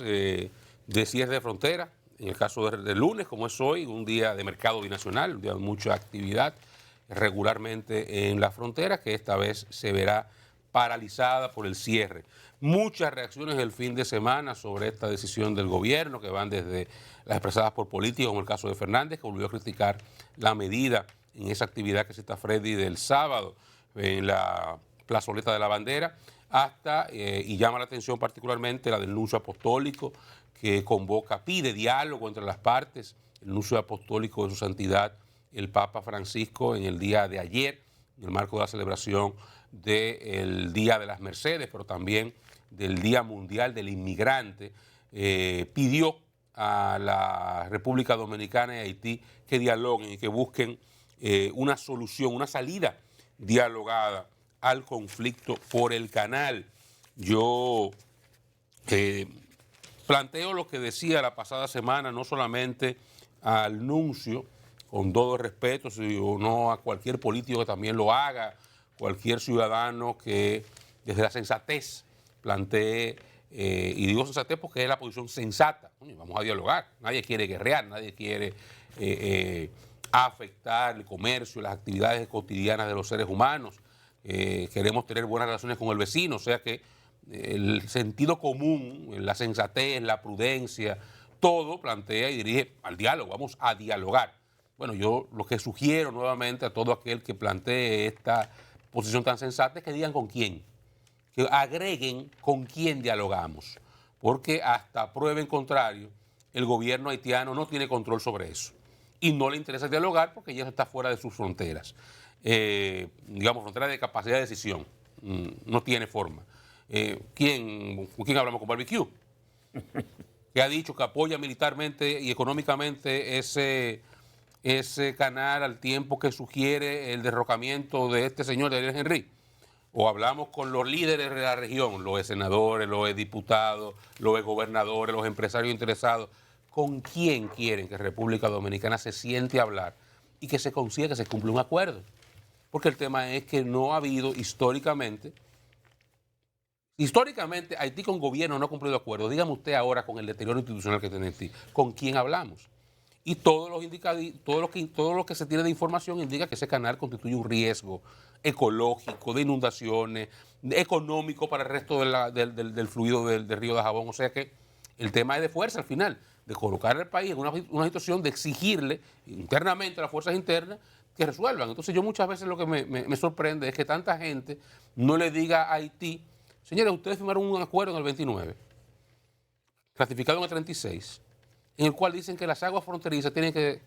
de cierre de frontera. En el caso del lunes, como es hoy, un día de mercado binacional, un día de mucha actividad regularmente en la frontera, que esta vez se verá paralizada por el cierre. Muchas reacciones el fin de semana sobre esta decisión del gobierno, que van desde las expresadas por políticos, como el caso de Fernández, que volvió a criticar la medida en esa actividad que cita Freddy del sábado en la plazoleta de la bandera, hasta, y llama la atención particularmente, la del nuncio apostólico, que convoca, pide diálogo entre las partes, el nuncio apostólico de su santidad, el Papa Francisco, en el día de ayer, en el marco de la celebración del Día de las Mercedes, pero también del Día Mundial del Inmigrante, pidió a la República Dominicana y Haití que dialoguen y que busquen una solución, una salida dialogada al conflicto por el canal. Yo planteo lo que decía la pasada semana, no solamente al nuncio, con todo el respeto, sino a cualquier político que también lo haga, cualquier ciudadano que desde la sensatez plantee, y digo sensatez porque es la posición sensata, vamos a dialogar, nadie quiere guerrear, nadie quiere afectar el comercio, las actividades cotidianas de los seres humanos, queremos tener buenas relaciones con el vecino, o sea que el sentido común, la sensatez, la prudencia, todo plantea y dirige al diálogo, vamos a dialogar. Bueno, yo lo que sugiero nuevamente a todo aquel que plantee esta posición tan sensata es que digan con quién, que agreguen con quién dialogamos, porque hasta prueba en contrario, el gobierno haitiano no tiene control sobre eso y no le interesa dialogar porque ya está fuera de sus fronteras, digamos, fronteras de capacidad de decisión, no tiene forma. ¿Con quién hablamos? Con Barbecue, que ha dicho que apoya militarmente y económicamente ese canal al tiempo que sugiere el derrocamiento de este señor de Ariel Henry. O hablamos con los líderes de la región, los senadores, los diputados, los gobernadores, los empresarios interesados. ¿Con quién quieren que República Dominicana se siente a hablar y que se consiga que se cumpla un acuerdo? Porque el tema es que no ha habido históricamente Haití con gobierno no ha cumplido acuerdos. Dígame usted ahora con el deterioro institucional que tiene Haití, ¿con quién hablamos? Y todo lo que se tiene de información indica que ese canal constituye un riesgo ecológico, de inundaciones, económico para el resto del fluido del río de Jabón. O sea que el tema es de fuerza al final, de colocar al país en una situación de exigirle internamente a las fuerzas internas que resuelvan. Entonces yo muchas veces lo que me sorprende es que tanta gente no le diga a Haití, señores, ustedes firmaron un acuerdo en el 29, ratificado en el 36, en el cual dicen que las aguas fronterizas tienen que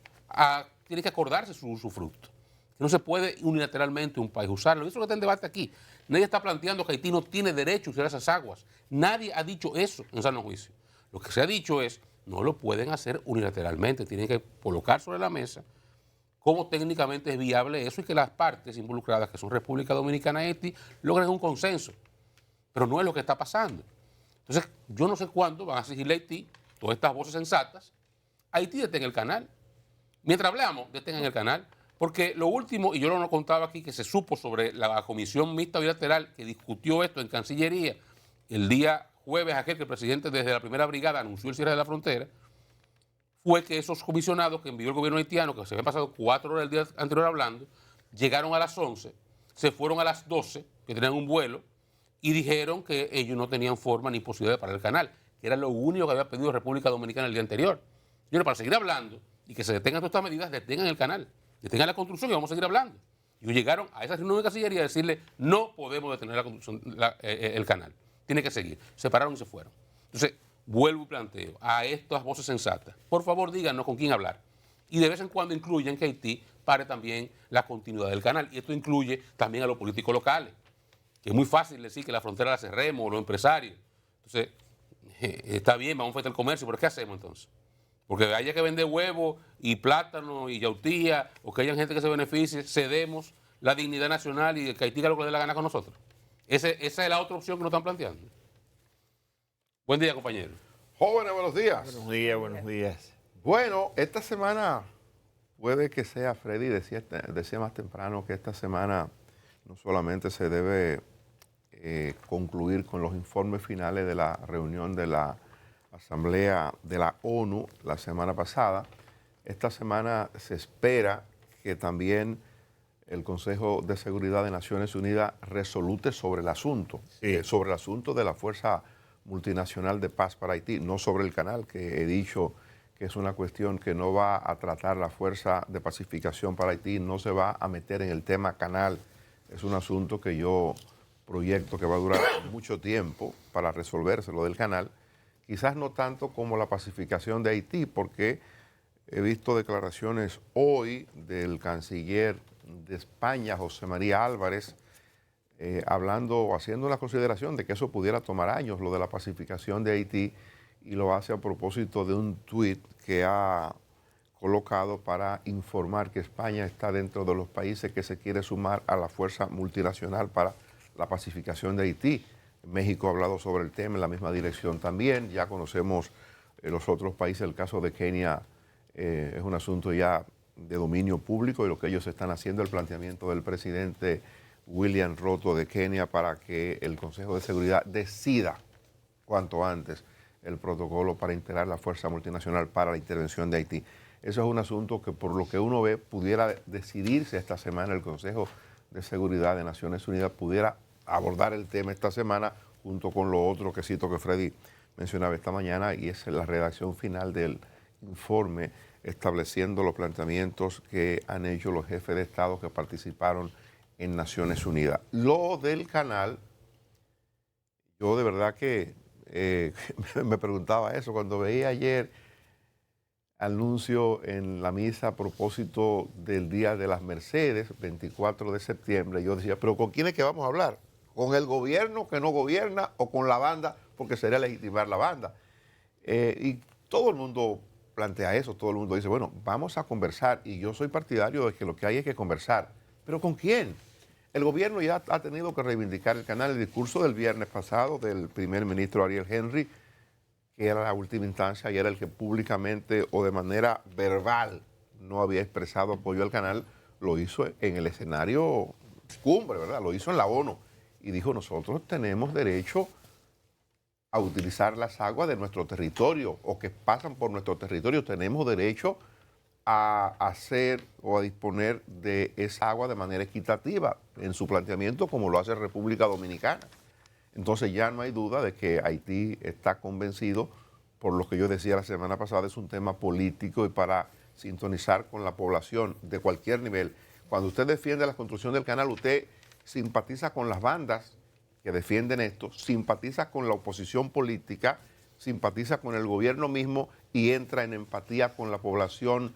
acordarse su fruto. Que no se puede unilateralmente un país usarlo. Eso es lo que está en debate aquí. Nadie está planteando que Haití no tiene derecho a usar esas aguas. Nadie ha dicho eso en sano juicio. Lo que se ha dicho es, no lo pueden hacer unilateralmente, tienen que colocar sobre la mesa cómo técnicamente es viable eso y que las partes involucradas, que son República Dominicana y Haití, logren un consenso. Pero no es lo que está pasando. Entonces, yo no sé cuándo van a exigirle a Haití todas estas voces sensatas. Haití detenga el canal. Mientras hablamos, detengan el canal. Porque lo último, y yo lo contaba aquí, que se supo sobre la comisión mixta bilateral que discutió esto en Cancillería el día jueves aquel que el presidente desde la primera brigada anunció el cierre de la frontera, fue que esos comisionados que envió el gobierno haitiano, que se habían pasado 4 horas el día anterior hablando, llegaron a las 11, se fueron a las 12, que tenían un vuelo, y dijeron que ellos no tenían forma ni posibilidad de parar el canal, que era lo único que había pedido República Dominicana el día anterior. Señores, para seguir hablando y que se detengan todas estas medidas, detengan el canal, detengan la construcción y vamos a seguir hablando. Y ellos llegaron a esa reunión de Cancillería a decirle, no podemos detener la construcción, el canal, tiene que seguir. Se pararon y se fueron. Entonces, vuelvo y planteo a estas voces sensatas, por favor díganos con quién hablar. Y de vez en cuando incluyan que Haití pare también la continuidad del canal. Y esto incluye también a los políticos locales, que es muy fácil decir que la frontera la cerremos, los empresarios. Entonces, está bien, vamos a afectar el comercio, pero ¿qué hacemos entonces? Porque haya que vender huevos y plátano y yautía, o que haya gente que se beneficie, cedemos la dignidad nacional y que Haití haga lo que le dé la gana con nosotros. Esa es la otra opción que nos están planteando. Buen día, compañero. Jóvenes, buenos días. Buenos días, buenos días. Bueno, esta semana puede que sea, Freddy decía más temprano que esta semana no solamente se debe concluir con los informes finales de la reunión de la Asamblea de la ONU la semana pasada. Esta semana se espera que también el Consejo de Seguridad de Naciones Unidas resolute sobre el asunto, sobre el asunto de la Fuerza Multinacional de Paz para Haití, no sobre el canal, que he dicho que es una cuestión que no va a tratar la Fuerza de Pacificación para Haití, no se va a meter en el tema canal. Es un asunto que yo proyecto que va a durar mucho tiempo para resolverse lo del canal, quizás no tanto como la pacificación de Haití, porque he visto declaraciones hoy del canciller de España, José María Álvarez, hablando o haciendo la consideración de que eso pudiera tomar años, lo de la pacificación de Haití, y lo hace a propósito de un tuit que ha colocado para informar que España está dentro de los países que se quiere sumar a la fuerza multinacional para la pacificación de Haití. México ha hablado sobre el tema en la misma dirección también. Ya conocemos los otros países. El caso de Kenia es un asunto ya de dominio público y lo que ellos están haciendo, el planteamiento del presidente William Ruto de Kenia para que el Consejo de Seguridad decida cuanto antes el protocolo para integrar la fuerza multinacional para la intervención de Haití. Eso es un asunto que, por lo que uno ve, pudiera decidirse esta semana. El Consejo de Seguridad de Naciones Unidas pudiera abordar el tema esta semana junto con lo otro que cito que Freddy mencionaba esta mañana, y es la redacción final del informe estableciendo los planteamientos que han hecho los jefes de Estado que participaron en Naciones Unidas. Lo del canal, yo de verdad que me preguntaba eso cuando veía ayer anuncio en la misa a propósito del Día de las Mercedes, 24 de septiembre. Yo decía, pero ¿con quién es que vamos a hablar? ¿Con el gobierno que no gobierna o con la banda? Porque sería legitimar la banda. Y todo el mundo plantea eso, todo el mundo dice, bueno, vamos a conversar, y yo soy partidario de que lo que hay es que conversar. ¿Pero con quién? El gobierno ya ha tenido que reivindicar el canal. El discurso del viernes pasado del primer ministro Ariel Henry, que era la última instancia y era el que públicamente o de manera verbal no había expresado apoyo al canal, lo hizo en el escenario cumbre, ¿verdad? Lo hizo en la ONU y dijo, nosotros tenemos derecho a utilizar las aguas de nuestro territorio o que pasan por nuestro territorio, tenemos derecho a hacer o a disponer de esa agua de manera equitativa en su planteamiento, como lo hace República Dominicana. Entonces ya no hay duda de que Haití está convencido, por lo que yo decía la semana pasada, es un tema político y para sintonizar con la población de cualquier nivel. Cuando usted defiende la construcción del canal, usted simpatiza con las bandas que defienden esto, simpatiza con la oposición política, simpatiza con el gobierno mismo y entra en empatía con la población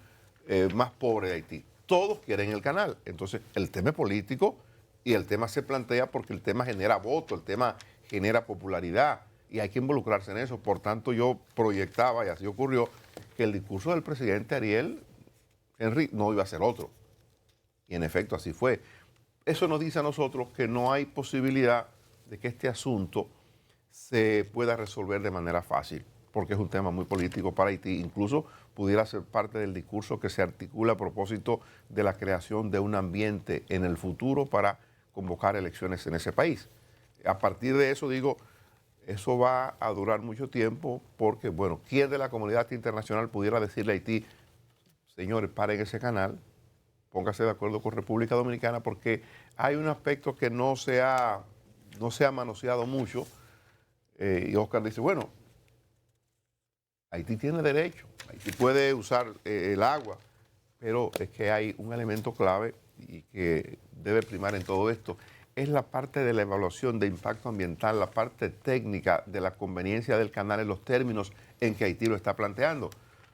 más pobre de Haití. Todos quieren el canal. Entonces, el tema es político y el tema se plantea porque el tema genera voto, el tema genera popularidad y hay que involucrarse en eso. Por tanto, yo proyectaba, y así ocurrió, que el discurso del presidente Ariel Henry no iba a ser otro. Y en efecto, así fue. Eso nos dice a nosotros que no hay posibilidad de que este asunto se pueda resolver de manera fácil, porque es un tema muy político para Haití. Incluso pudiera ser parte del discurso que se articula a propósito de la creación de un ambiente en el futuro para convocar elecciones en ese país. A partir de eso, digo, eso va a durar mucho tiempo porque, bueno, ¿quién de la comunidad internacional pudiera decirle a Haití, señores, paren ese canal, póngase de acuerdo con República Dominicana, porque hay un aspecto que no se ha manoseado mucho, y Oscar dice, bueno, Haití tiene derecho, Haití puede usar el agua, pero es que hay un elemento clave y que debe primar en todo esto, es la parte de la evaluación de impacto ambiental, la parte técnica de la conveniencia del canal en los términos en que Haití lo está planteando.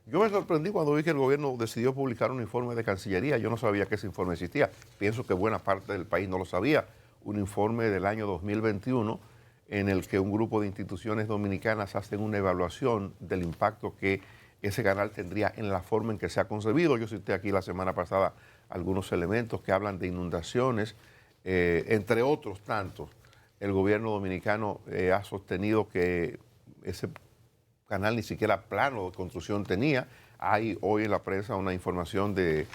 Yo me sorprendí cuando vi que el gobierno decidió publicar un informe de Cancillería. Yo no sabía que ese informe existía. Pienso que buena parte del país no lo sabía. Un informe del año 2021 en el que un grupo de instituciones dominicanas hacen una evaluación del impacto que ese canal tendría en la forma en que se ha concebido. Yo cité aquí la semana pasada algunos elementos que hablan de inundaciones, entre otros tantos. El gobierno dominicano ha sostenido que ese canal ni siquiera plano de construcción tenía. Hay hoy en la prensa una información de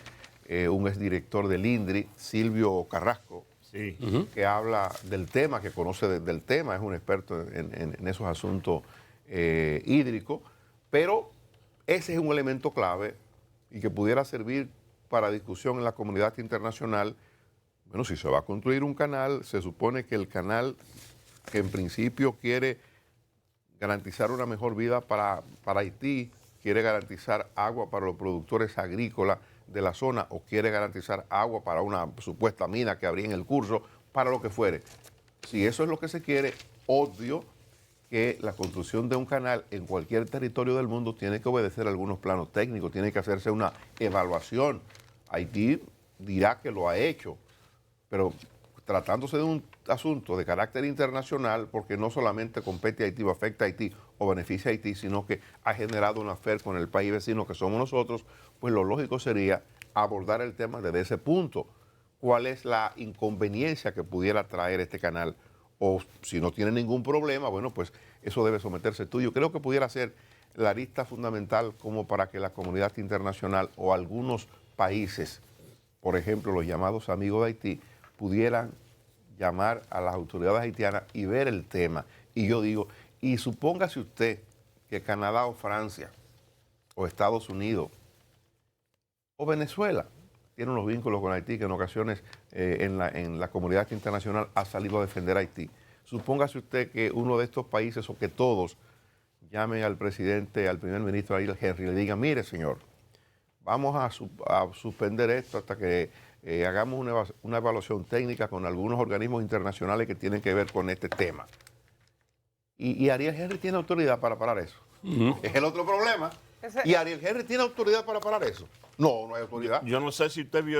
un exdirector del INDRI, Silvio Carrasco, que habla del tema, que conoce del tema, es un experto en esos asuntos hídrico, pero ese es un elemento clave y que pudiera servir para discusión en la comunidad internacional. Bueno, si se va a construir un canal, se supone que el canal que en principio quiere garantizar una mejor vida para Haití, quiere garantizar agua para los productores agrícolas de la zona o quiere garantizar agua para una supuesta mina que habría en el curso, para lo que fuere. Si eso es lo que se quiere, obvio que la construcción de un canal en cualquier territorio del mundo tiene que obedecer algunos planos técnicos, tiene que hacerse una evaluación. Haití dirá que lo ha hecho, pero tratándose de un asunto de carácter internacional, porque no solamente compete a Haití o afecta a Haití o beneficia a Haití, sino que ha generado una affair con el país vecino que somos nosotros, pues lo lógico sería abordar el tema desde ese punto. ¿Cuál es la inconveniencia que pudiera traer este canal? O si no tiene ningún problema, bueno, pues eso debe someterse a estudio. Creo que pudiera ser la arista fundamental como para que la comunidad internacional o algunos países, por ejemplo, los llamados amigos de Haití, pudieran llamar a las autoridades haitianas y ver el tema. Y yo digo, y supóngase usted que Canadá o Francia o Estados Unidos o Venezuela tienen unos vínculos con Haití que en ocasiones en la comunidad internacional ha salido a defender a Haití. Supóngase usted que uno de estos países o que todos llamen al presidente, al primer ministro Ariel Henry y le digan, mire señor, vamos a suspender esto hasta que hagamos una evaluación técnica con algunos organismos internacionales que tienen que ver con este tema. Y Ariel Henry tiene autoridad para parar eso. Es el otro problema. ¿Y Ariel Henry tiene autoridad para parar eso? No, no hay autoridad. Yo no sé si usted vio